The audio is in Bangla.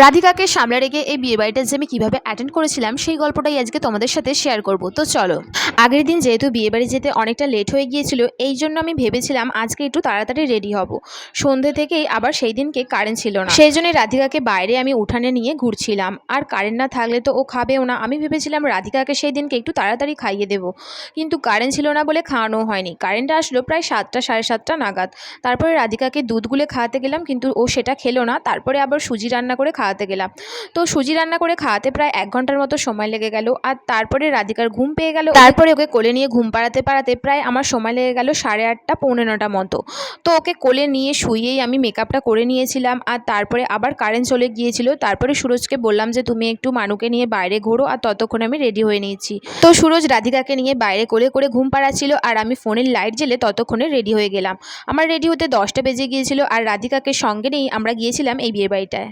রাধিকাকে সামলে রেখে এই বিয়েবাড়িটা যে আমি কীভাবে অ্যাটেন্ড করেছিলাম সেই গল্পটাই আজকে তোমাদের সাথে শেয়ার করব। তো চলো। আগের দিন যেহেতু বিয়েবাড়ি যেতে অনেকটা লেট হয়ে গিয়েছিল, এই জন্য আমি ভেবেছিলাম আজকে একটু তাড়াতাড়ি রেডি হব। সন্ধ্যে থেকেই আবার সেই দিনকে কারেন্ট ছিল না, সেই জন্যই রাধিকাকে বাইরে আমি উঠানে নিয়ে ঘুরছিলাম। আর কারেন্ট না থাকলে তো ও খাবেও না। আমি ভেবেছিলাম রাধিকাকে সেই দিনকে একটু তাড়াতাড়ি খাইয়ে দেবো, কিন্তু কারেন্ট ছিল না বলে খাওয়ানো হয়নি। কারেন্ট আসলো প্রায় 7টা সাড়ে 7টা নাগাদ। তারপরে রাধিকাকে দুধ গুলে খাওয়াতে গেলাম, কিন্তু ও সেটা খেলো না। তারপরে আবার সুজি রান্না করে খাওয়াতে গেলাম। তো সুজি রান্না করে খাওয়াতে প্রায় 1 ঘন্টার মতো সময় লেগে গেল। আর তারপরে রাধিকার ঘুম পেয়ে গেল। তারপরে ওকে কোলে নিয়ে ঘুম পাড়াতে পাড়াতে প্রায় আমার সময় লেগে গেল 8:30 পৌনে 9টা মতো। তো ওকে কোলে নিয়ে শুয়েই আমি মেকআপটা করে নিয়েছিলাম। আর তারপরে আবার কারেন্ট চলে গিয়েছিল। তারপরে সুরজকে বললাম যে তুমি একটু মানুকে নিয়ে বাইরে ঘোরো, আর ততক্ষণে আমি রেডি হয়ে নিয়েছি। তো সুরজ রাধিকাকে নিয়ে বাইরে কোলে করে ঘুম পাড়াচ্ছিল, আর আমি ফোনের লাইট জ্বেলে ততক্ষণে রেডি হয়ে গেলাম। আমার রেডি হতে 10টা বেজে গিয়েছিল, আর রাধিকাকে সঙ্গে নিয়েই আমরা গিয়েছিলাম এই বিয়ে বাড়িটায়।